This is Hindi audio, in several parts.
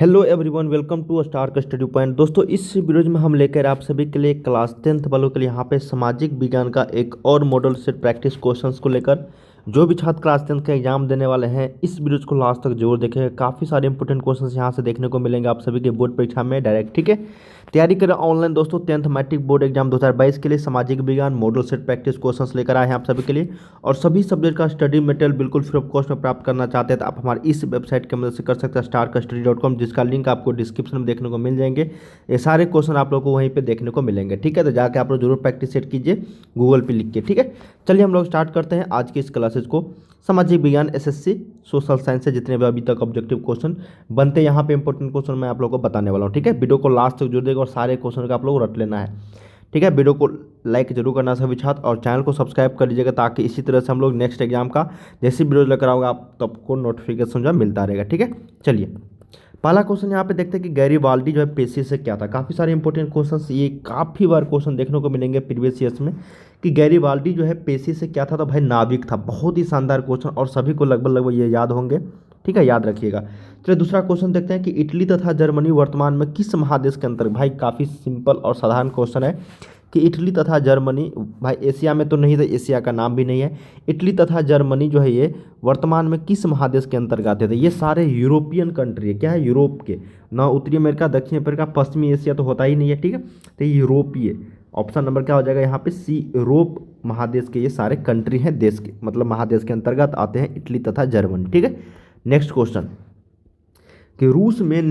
Hello everyone, welcome to star का स्टडी पॉइंट। दोस्तों, इस वीडियो में हम लेकर आप सभी के लिए क्लास 10th वालों के लिए यहाँ पे सामाजिक विज्ञान का एक और मॉडल सेट प्रैक्टिस क्वेश्चंस को लेकर जो भी छात्र क्लास 10th का एग्जाम देने वाले हैं इस वीडियो को लास्ट तक जरूर देखें। काफ़ी सारे इंपॉर्टेंट क्वेश्चंस यहाँ से देखने को मिलेंगे आप सभी के बोर्ड परीक्षा में डायरेक्ट। ठीक है, तैयारी करें ऑनलाइन दोस्तों। 10th मैट्रिक बोर्ड एग्जाम 2022 के लिए सामाजिक विज्ञान मॉडल सेट प्रैक्टिस क्वेश्चंस लेकर आए हैं आप सभी के लिए, और सभी सब्जेक्ट का स्टडी मटेरियल बिल्कुल फ्री ऑफ कॉस्ट में प्राप्त करना चाहते हैं तो आप हमारे इस वेबसाइट की मदद से कर सकते हैं starkastudy.com, जिसका लिंक आपको डिस्क्रिप्शन में देखने को मिल जाएंगे। ये सारे क्वेश्चन आप लोग को वहीं पे देखने को मिलेंगे। ठीक है, तो जाके आप लोग जरूर प्रैक्टिस सेट कीजिए गूगल पे लिख के। ठीक है, चलिए हम लोग स्टार्ट करते हैं आज की इस क्लासेज को। सामाजिक विज्ञान एसएससी सोशल साइंस से जितने भी अभी तक ऑब्जेक्टिव क्वेश्चन बनते हैं यहाँ पे इंपॉर्टेंट क्वेश्चन मैं आप लोगों को बताने वाला हूँ। ठीक है, वीडियो को लास्ट तक जोड़ देगा और सारे क्वेश्चन का आप लोग रट लेना है। ठीक है, वीडियो को लाइक जरूर करना सभी छात्र, और चैनल को सब्सक्राइब कर लीजिएगा ताकि इसी तरह से हम लोग नेक्स्ट एग्जाम का जैसी वीडियो लेकर आओगे आप सबको नोटिफिकेशन जो मिलता रहेगा। ठीक है, चलिए पहला क्वेश्चन यहाँ पे देखते हैं कि गैरीबाल्डी जो है पेशे से क्या था। काफ़ी सारे इंपॉर्टेंट क्वेश्चंस ये काफ़ी बार क्वेश्चन देखने को मिलेंगे प्रीवियस ईयर्स में कि गैरीबाल्डी जो है पेशे से क्या था। तो भाई नाविक था। बहुत ही शानदार क्वेश्चन और सभी को लगभग ये याद होंगे। ठीक है, याद रखिएगा। चलिए दूसरा क्वेश्चन देखते हैं कि इटली तथा जर्मनी वर्तमान में किस महादेश के अंतर्गत। भाई काफ़ी सिंपल और साधारण क्वेश्चन है कि इटली तथा जर्मनी, भाई एशिया में तो नहीं था, एशिया का नाम भी नहीं है। इटली तथा जर्मनी जो है ये वर्तमान में किस महादेश के अंतर्गत आते थे। ये सारे यूरोपियन कंट्री है। क्या है? यूरोप के, ना उत्तरी अमेरिका, दक्षिण अफ्रीका, पश्चिमी एशिया तो होता ही नहीं है। ठीक है, तो ये यूरोपीय ऑप्शन नंबर क्या हो जाएगा यहाँ पे? सी, यूरोप महादेश के ये सारे कंट्री हैं, देश के मतलब महादेश के अंतर्गत आते हैं इटली तथा जर्मनी। ठीक है, नेक्स्ट क्वेश्चन कि रूस में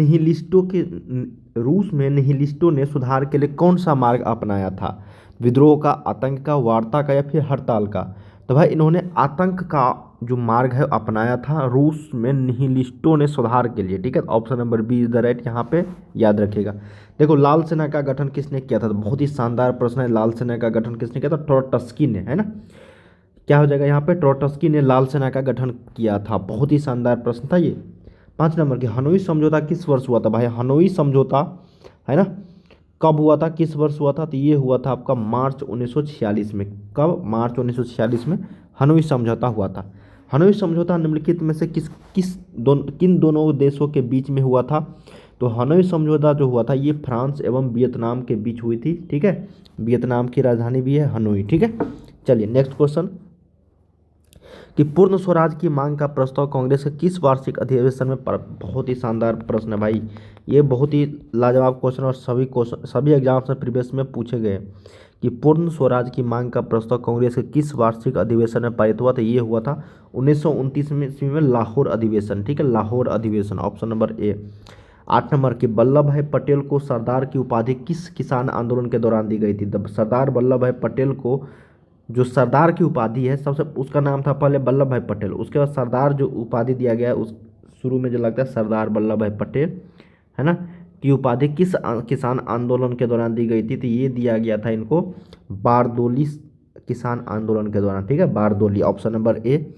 निहिलिस्टों ने सुधार के लिए कौन सा मार्ग अपनाया था? विद्रोह का, आतंक का, वार्ता का या फिर हड़ताल का? तो भाई इन्होंने आतंक का जो मार्ग है अपनाया था रूस में निहिलिस्टों ने सुधार के लिए। ठीक है, option number B is the right यहाँ पे, याद रखिएगा। देखो, लाल सेना का गठन किसने किया था? तो बहुत ही शानदार प्रश्न है। लाल सेना का गठन किसने किया था? ट्रोट्स्की ने, है ना। क्या हो जाएगा यहाँ पे? ट्रोट्स्की ने लाल सेना का गठन किया था। बहुत ही शानदार प्रश्न था ये। 5 नंबर के हनोई समझौता किस वर्ष हुआ था? भाई हनोई समझौता है ना, कब हुआ था, किस वर्ष हुआ था? तो ये हुआ था आपका मार्च 1946 में। कब? मार्च 1946 में हनोई समझौता हुआ था। हनोई समझौता निम्नलिखित में से किन दोनों देशों के बीच में हुआ था? तो हनोई समझौता जो हुआ था ये फ्रांस एवं वियतनाम के बीच हुई थी। ठीक है, वियतनाम की राजधानी भी है हनोई। ठीक है, चलिए नेक्स्ट क्वेश्चन कि पूर्ण स्वराज की मांग का प्रस्ताव कांग्रेस के किस वार्षिक अधिवेशन में बहुत ही शानदार प्रश्न है भाई। ये बहुत ही लाजवाब क्वेश्चन और सभी एग्जाम्स में प्रीवियस में पूछे गए कि पूर्ण स्वराज की मांग का प्रस्ताव कांग्रेस के किस वार्षिक अधिवेशन में पारित हुआ था। ये हुआ था 1929 में ईस्वी में लाहौर अधिवेशन। ठीक है, लाहौर अधिवेशन, ऑप्शन नंबर ए। 8 नंबर की वल्लभ भाई पटेल को सरदार की उपाधि किस किसान आंदोलन के दौरान दी गई थी? सरदार वल्लभ भाई पटेल को जो सरदार की उपाधि है, सबसे उसका नाम था पहले वल्लभ भाई पटेल, उसके बाद सरदार जो उपाधि दिया गया है उस शुरू में जो लगता है सरदार वल्लभ भाई पटेल, है ना, की उपाधि किस किसान आंदोलन के दौरान दी गई थी? तो ये दिया गया था इनको बारदोली किसान आंदोलन के दौरान। ठीक है, बारदोली, ऑप्शन नंबर ए।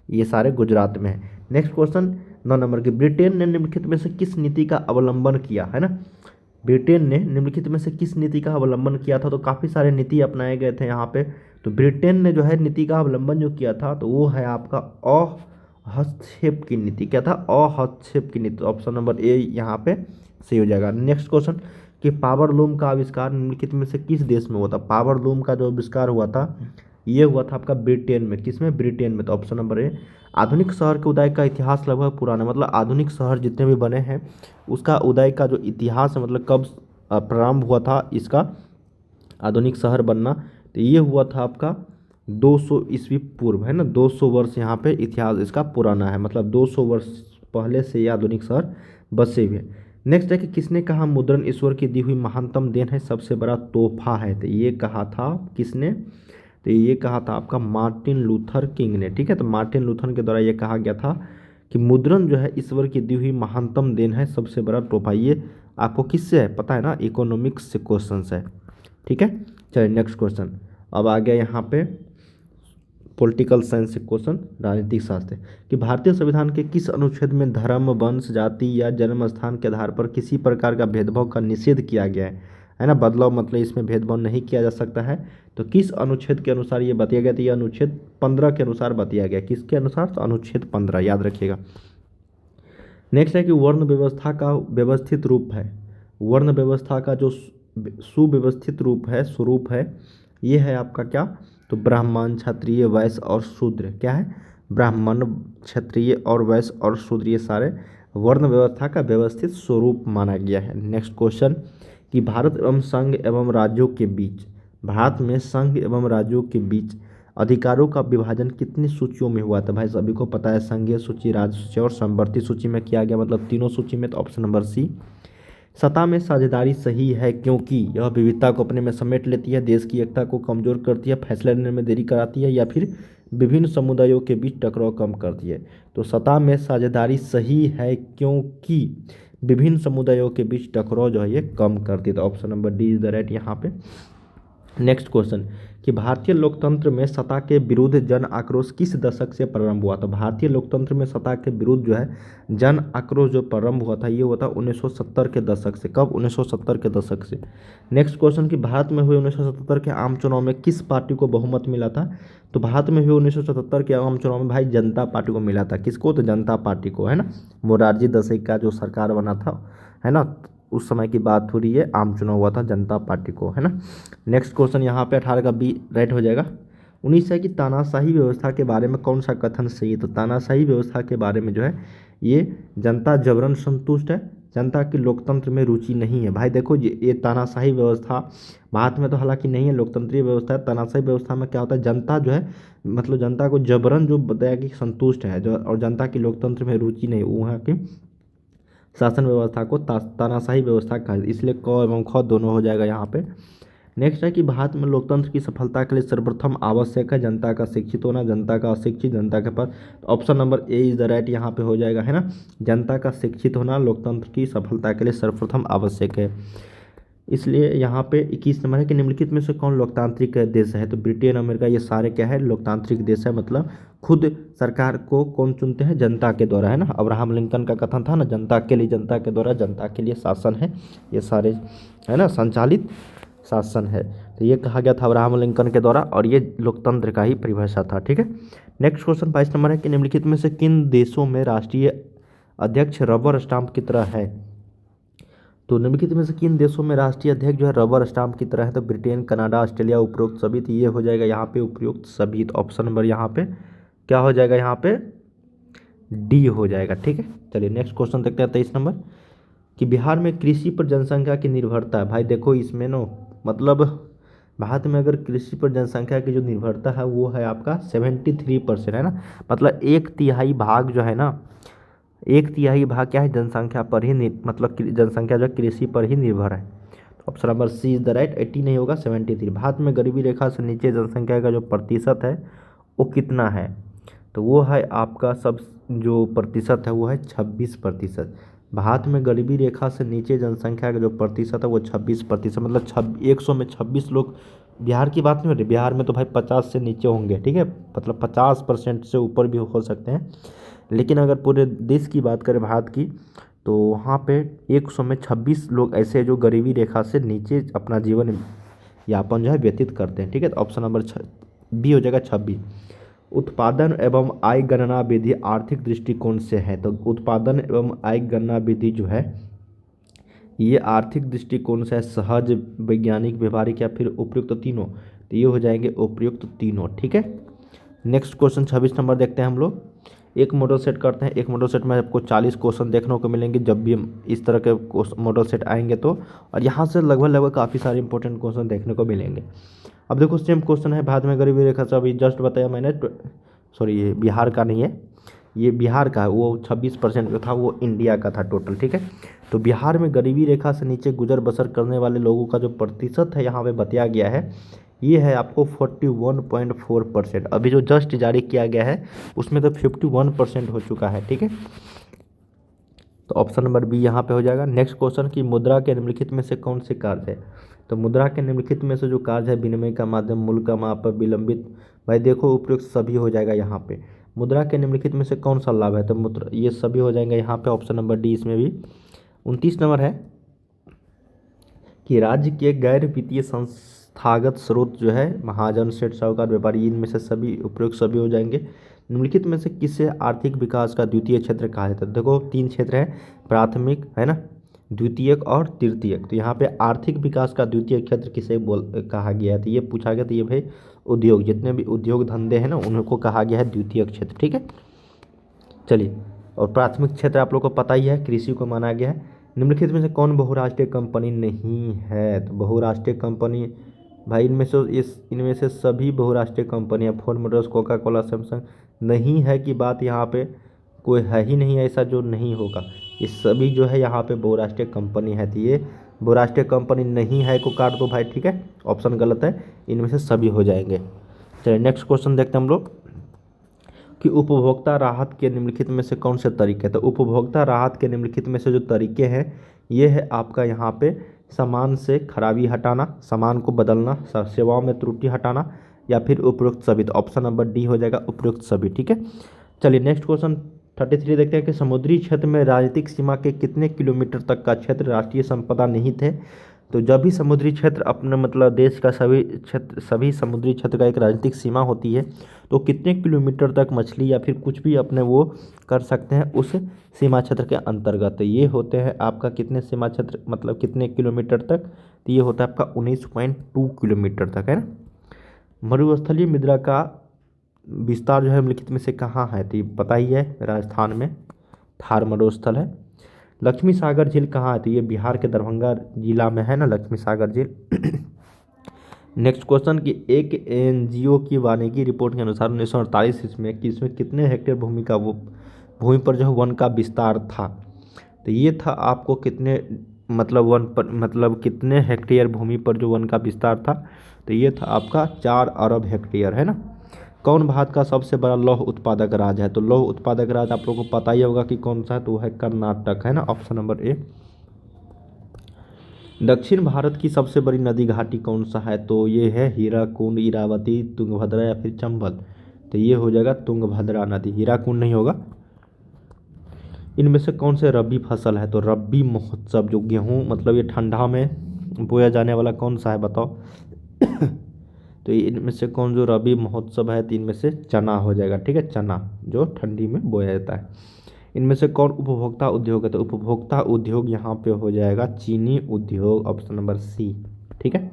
ये सारे गुजरात में है। नेक्स्ट क्वेश्चन 9 नंबर की ब्रिटेन ने निम्नलिखित में से किस नीति का अवलंबन किया, है ना। ब्रिटेन ने निम्नलिखित में से किस नीति का अवलंबन किया था? तो काफ़ी सारे नीति अपनाए गए थे यहाँ पे। तो ब्रिटेन ने जो है नीति का अवलंबन जो किया था तो वो है आपका अहस्तक्षेप की नीति। क्या था? अहस्तक्षेप की नीति। ऑप्शन नंबर ए यहाँ पे सही हो जाएगा। नेक्स्ट क्वेश्चन कि पावर लूम का आविष्कार निम्नलिखित में से किस देश में हुआ था? पावर लूम का जो आविष्कार हुआ था ये हुआ था आपका ब्रिटेन में। किसमें? ब्रिटेन में। तो ऑप्शन नंबर ए। आधुनिक शहर के उदय का इतिहास लगभग पुराना, मतलब आधुनिक शहर जितने भी बने हैं उसका उदय का जो इतिहास है, मतलब कब प्रारंभ हुआ था इसका आधुनिक शहर बनना, तो ये हुआ था आपका 200 ईस्वी पूर्व, है ना। 200 वर्ष यहाँ पे इतिहास इसका पुराना है, मतलब 200 वर्ष पहले से ये आधुनिक शहर बसे हुए हैं। नेक्स्ट है कि किसने कहा मुद्रण ईश्वर की दी हुई महानतम देन है, सबसे बड़ा तोहफा है? तो ये कहा था किसने? तो ये कहा था आपका मार्टिन लूथर किंग ने। ठीक है, तो मार्टिन लूथर के द्वारा ये कहा गया था कि मुद्रण जो है ईश्वर की दी हुई महानतम देन है, सबसे बड़ा तोहफा। ये आपको किससे है पता है ना? इकोनॉमिक्स से क्वेश्चन है। ठीक है, चलिए नेक्स्ट क्वेश्चन अब आ गया यहाँ पे पॉलिटिकल साइंस से क्वेश्चन, राजनीतिक शास्त्र कि भारतीय संविधान के किस अनुच्छेद में धर्म, वंश, जाति या जन्म स्थान के आधार पर किसी प्रकार का भेदभाव का निषेध किया गया है ना। बदलाव मतलब इसमें भेदभाव नहीं किया जा सकता है। तो किस अनुच्छेद के अनुसार ये बताया गया? तो ये अनुच्छेद 15 के अनुसार बताया गया। किसके अनुसार? तो अनुच्छेद 15, याद रखिएगा। नेक्स्ट है कि वर्ण व्यवस्था का व्यवस्थित रूप है। वर्ण व्यवस्था का जो सुव्यवस्थित रूप है, स्वरूप है, ये है आपका क्या, तो ब्राह्मण, क्षत्रिय, वैश्य और शूद्र। क्या है, ब्राह्मण, क्षत्रिय और वैश्य और शूद्र, ये सारे वर्ण व्यवस्था का व्यवस्थित स्वरूप माना गया है। नेक्स्ट क्वेश्चन कि भारत एवं संघ एवं राज्यों के बीच, भारत में संघ एवं राज्यों के बीच अधिकारों का विभाजन कितनी सूचियों में हुआ था। भाई सभी को पता है, संघीय सूची, राज्य सूची और समवर्ती सूची में किया गया, मतलब तीनों सूची में। तो ऑप्शन नंबर सी। सत्ता में साझेदारी सही है क्योंकि यह विविधता को अपने में समेट लेती है, देश की एकता को कमजोर करती है, फैसला लेने में देरी कराती है, या फिर विभिन्न समुदायों के बीच टकराव कम करती है। तो सत्ता में साझेदारी सही है क्योंकि विभिन्न समुदायों के बीच टकराव जो है ये कम करती है। तो option number D is the right यहाँ पे। नेक्स्ट क्वेश्चन कि भारतीय लोकतंत्र में सत्ता के विरुद्ध जन आक्रोश किस दशक से प्रारंभ हुआ। तो भारतीय लोकतंत्र में सत्ता के विरुद्ध जो है जन आक्रोश जो प्रारंभ हुआ था, ये हुआ था 1970 के दशक से। कब, 1970 के दशक से। नेक्स्ट क्वेश्चन कि भारत में हुए 1977 के आम चुनाव में किस पार्टी को बहुमत मिला था। तो भारत में हुए 1977 के आम चुनाव में भाई जनता पार्टी को मिला था। किसको, तो जनता पार्टी को, है ना। मोरारजी देसाई का जो सरकार बना था, है ना, उस समय की बात हो रही है, आम चुनाव हुआ था जनता पार्टी को, है ना। नेक्स्ट क्वेश्चन यहाँ पे 18 का बी राइट हो जाएगा। 19 है कि तानाशाही व्यवस्था के बारे में कौन सा कथन सही है। तो तानाशाही व्यवस्था के बारे में जो है ये जनता जबरन संतुष्ट है, जनता की लोकतंत्र में रुचि नहीं है। भाई देखो ये तानाशाही व्यवस्था भारत में तो हालांकि नहीं है, लोकतंत्रीय व्यवस्था है। तानाशाही व्यवस्था में क्या होता है, जनता जो है मतलब जनता को जबरन जो बताया कि संतुष्ट है जो, और जनता की लोकतंत्र में रुचि नहीं, वहाँ की शासन व्यवस्था को तानाशाही व्यवस्था कहा, इसलिए क एवं ख दोनों हो जाएगा यहाँ पे। नेक्स्ट है कि भारत में लोकतंत्र की सफलता के लिए सर्वप्रथम आवश्यक है जनता का शिक्षित होना, जनता का अशिक्षित, जनता के पास। तो option number A is the right यहाँ पे हो जाएगा, है ना। जनता का शिक्षित होना लोकतंत्र की सफलता के लिए सर्वप्रथम आवश्यक है। इसलिए यहाँ पे 21 नंबर है कि निम्नलिखित में से कौन लोकतांत्रिक देश है। तो ब्रिटेन, अमेरिका, ये सारे क्या है, लोकतांत्रिक देश है। मतलब खुद सरकार को कौन चुनते हैं, जनता के द्वारा, है ना। अब्राहम लिंकन का कथन था ना, जनता के लिए, जनता के द्वारा, जनता के लिए शासन है, ये सारे, है ना, संचालित शासन है। तो ये कहा गया था अब्राहम लिंकन के द्वारा, और ये लोकतंत्र का ही परिभाषा था, ठीक है। नेक्स्ट क्वेश्चन 22 नंबर है कि निम्नलिखित में से किन देशों में राष्ट्रीय अध्यक्ष रबर स्टाम्प की तरह है। तो निम्नलिखित में से किन देशों में राष्ट्रीय अध्यक्ष जो है रबर स्टाम्प की तरह है। तो ब्रिटेन, कनाडा, ऑस्ट्रेलिया, उपरोक्त सभी। तो ये हो जाएगा यहाँ पे उपरोक्त सभी। तो ऑप्शन नंबर यहाँ पे क्या हो जाएगा, यहाँ पे डी हो जाएगा, ठीक है। चलिए नेक्स्ट क्वेश्चन देखते हैं 23 नंबर कि बिहार में कृषि पर जनसंख्या की निर्भरता है। भाई देखो इसमें नो मतलब भारत में अगर कृषि पर जनसंख्या की जो निर्भरता है वो है आपका 73%, है ना। मतलब एक तिहाई भाग जो है ना, एक तिहाई भाग क्या है, जनसंख्या पर ही मतलब जनसंख्या जो है कृषि पर ही निर्भर है। तो option number C is the right. 80 नहीं होगा, 73। भारत में गरीबी रेखा से नीचे जनसंख्या का जो प्रतिशत है वो कितना है। तो वो है आपका सब जो प्रतिशत है वो है 26%। भारत में गरीबी रेखा से नीचे जनसंख्या का जो प्रतिशत है वो 26%। मतलब 100 में 26 लोग, बिहार की बात नहीं हो रही, बिहार में तो भाई 50 से नीचे होंगे, ठीक है। मतलब 50% से ऊपर भी हो सकते हैं, लेकिन अगर पूरे देश की बात करें भारत की, तो वहाँ पे 100 में 26 लोग ऐसे जो गरीबी रेखा से नीचे अपना जीवन यापन जो है व्यतीत करते हैं, ठीक है। तो ऑप्शन नंबर बी हो जाएगा 26। उत्पादन एवं आय गणना विधि आर्थिक दृष्टिकोण से है। तो उत्पादन एवं आय गणना विधि जो है ये आर्थिक दृष्टिकोण से है, सहज, वैज्ञानिक, व्यवहारिक या फिर उपयुक्त तीनों। तो ये हो जाएंगे उपयुक्त तीनों, ठीक है। नेक्स्ट क्वेश्चन 26 नंबर देखते हैं हम लोग। एक मॉडल सेट करते हैं। एक मॉडल सेट में आपको 40 क्वेश्चन देखने को मिलेंगे जब भी हम इस तरह के मॉडल सेट आएंगे तो, और यहाँ से लगभग लगभग काफ़ी सारे इंपॉर्टेंट क्वेश्चन देखने को मिलेंगे। अब देखो सेम क्वेश्चन है, भारत में गरीबी रेखा से अभी जस्ट बताया मैंने, सॉरी ये बिहार का नहीं है, ये बिहार का है, वो 26% जो था वो इंडिया का था टोटल, ठीक है। तो बिहार में गरीबी रेखा से नीचे गुजर बसर करने वाले लोगों का जो प्रतिशत है यहाँ पे बताया गया है, ये है आपको 41.4%। अभी जो जस्ट जारी किया गया है उसमें तो 51% हो चुका है, ठीक है। तो ऑप्शन नंबर बी यहाँ पे हो जाएगा। नेक्स्ट क्वेश्चन की मुद्रा के निम्नलिखित में से कौन से कार्य है। तो मुद्रा के निम्नलिखित में से जो कार्य है, विनिमय का माध्यम, मूल्य का माप, विलंबित, भाई देखो उपयुक्त सभी हो जाएगा यहाँ पे। मुद्रा के निम्नलिखित में से कौन सा लाभ है, तो मुद्रा ये सभी हो जाएंगे यहाँ पे, ऑप्शन नंबर डी इसमें भी। 29 नंबर है कि राज्य के गैर वित्तीय संस्थागत स्रोत जो है, महाजन, सेठ, साहूकार, व्यापारी, इनमें से सभी उपयुक्त सभी हो जाएंगे। निम्नलिखित में से किसे आर्थिक विकास का द्वितीय क्षेत्र कहा जाता है? देखो 3 क्षेत्र है, प्राथमिक है ना, द्वितीयक और तृतीयक। तो यहाँ पे आर्थिक विकास का द्वितीय क्षेत्र किसे कहा गया है? तो ये पूछा गया, तो ये भाई उद्योग, जितने भी उद्योग धंधे हैं ना उनको कहा गया है द्वितीयक क्षेत्र। ठीक है, चलिए। और प्राथमिक क्षेत्र आप लोग को पता ही है, कृषि को माना गया है। निम्नलिखित में से कौन बहुराष्ट्रीय कंपनी नहीं है? तो बहुराष्ट्रीय कंपनी भाई इनमें से सभी बहुराष्ट्रीय कंपनियां, Ford Motors, Coca Cola, Samsung नहीं है की बात यहाँ पे कोई है ही नहीं ऐसा जो नहीं होगा। ये सभी जो है यहाँ पे बहुराष्ट्रीय कंपनी है। तो ये बहुराष्ट्रीय कंपनी नहीं है को काट दो भाई। ठीक है, ऑप्शन गलत है, इनमें से सभी हो जाएंगे। चलिए नेक्स्ट क्वेश्चन देखते हैं हम लोग कि उपभोक्ता राहत के निम्नलिखित में से कौन से तरीके हैं? तो उपभोक्ता राहत के निम्नलिखित में से जो तरीके हैं ये है आपका यहाँ पे सामान से खराबी हटाना, सामान को बदलना, सेवाओं में त्रुटि हटाना, या फिर उपरोक्त सभी। तो ऑप्शन नंबर डी हो जाएगा, उपरोक्त सभी। ठीक है, चलिए नेक्स्ट क्वेश्चन 33 देखते हैं कि समुद्री क्षेत्र में राजनीतिक सीमा के कितने किलोमीटर तक का क्षेत्र राष्ट्रीय संपदा निहित है? तो जब भी समुद्री क्षेत्र अपने मतलब देश का सभी समुद्री क्षेत्र का एक राजनीतिक सीमा होती है, तो कितने किलोमीटर तक मछली या फिर कुछ भी अपने वो कर सकते हैं उस सीमा क्षेत्र के अंतर्गत। ये होते हैं आपका कितने सीमा क्षेत्र मतलब कितने किलोमीटर तक? तो ये होता है आपका 19.2 किलोमीटर तक, है ना। मरुस्थलीय मृदा का विस्तार जो है निम्नलिखित में से कहाँ है? तो ये पता ही है, राजस्थान में थार मरुस्थल है। लक्ष्मी सागर झील कहाँ है? तो ये बिहार के दरभंगा जिला में है ना लक्ष्मी सागर झील। नेक्स्ट क्वेश्चन कि एक एनजीओ की वानिकी रिपोर्ट के अनुसार 1948 इसमें कि इसमें कितने हेक्टेयर भूमि पर जो है वन का विस्तार था? तो ये था आपको कितने मतलब वन पर मतलब कितने हेक्टेयर भूमि पर जो वन का विस्तार था? तो ये था आपका 4 अरब हेक्टेयर, है ना। कौन भारत का सबसे बड़ा लौह उत्पादक राज्य है? तो लौह उत्पादक राज्य आप लोगों को पता ही होगा कि कौन सा है, तो वो है कर्नाटक, है ना, ऑप्शन नंबर ए। दक्षिण भारत की सबसे बड़ी नदी घाटी कौन सा है? तो ये है हीराकुंड, इरावती, तुंगभद्रा या फिर चंबल। तो ये हो जाएगा तुंगभद्रा नदी, हीराकुंड नहीं होगा। इनमें से कौन से रबी फसल है? तो रबी महोत्सव जो गेहूँ मतलब ये ठंडा में बोया जाने वाला कौन सा है बताओ? तो इनमें से कौन जो रबी महोत्सव है? तो इनमें से चना हो जाएगा। ठीक है, चना जो ठंडी में बोया जाता है। इनमें से कौन उपभोक्ता उद्योग है? तो उपभोक्ता उद्योग यहाँ पे हो जाएगा चीनी उद्योग, ऑप्शन नंबर सी। ठीक है,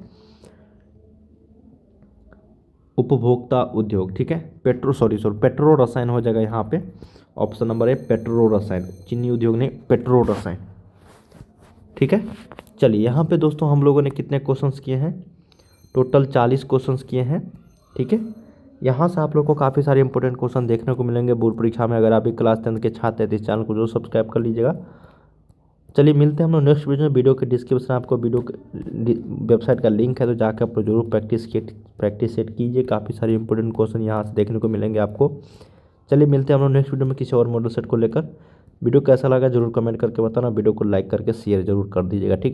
उपभोक्ता उद्योग। ठीक है, पेट्रो रसायन हो जाएगा यहाँ पे, ऑप्शन नंबर ए पेट्रो रसायन, चीनी उद्योग नहीं, पेट्रो रसायन। ठीक है, चलिए यहाँ पे दोस्तों हम लोगों ने कितने क्वेश्चंस किए हैं? टोटल 40 क्वेश्चंस किए हैं। ठीक है, यहाँ से आप लोग को काफ़ी सारे इंपॉर्टेंट क्वेश्चन देखने को मिलेंगे बोर्ड परीक्षा में। अगर आप भी क्लास 10 के छात्र हैं तो इस चैनल को जरूर सब्सक्राइब कर लीजिएगा। चलिए मिलते हैं हम लोग नेक्स्ट वीडियो में। वीडियो के डिस्क्रिप्शन आपको वेबसाइट का लिंक है, तो जाकर आप जरूर प्रैक्टिस सेट कीजिए। काफ़ी सारे इंपॉर्टेंट क्वेश्चन यहाँ से देखने को मिलेंगे आपको। चलिए मिलते हैं हम लोग नेक्स्ट वीडियो में किसी और मॉडल सेट को लेकर। वीडियो कैसा लगा जरूर कमेंट करके बताना, वीडियो को लाइक करके शेयर जरूर कर दीजिएगा। ठीक है।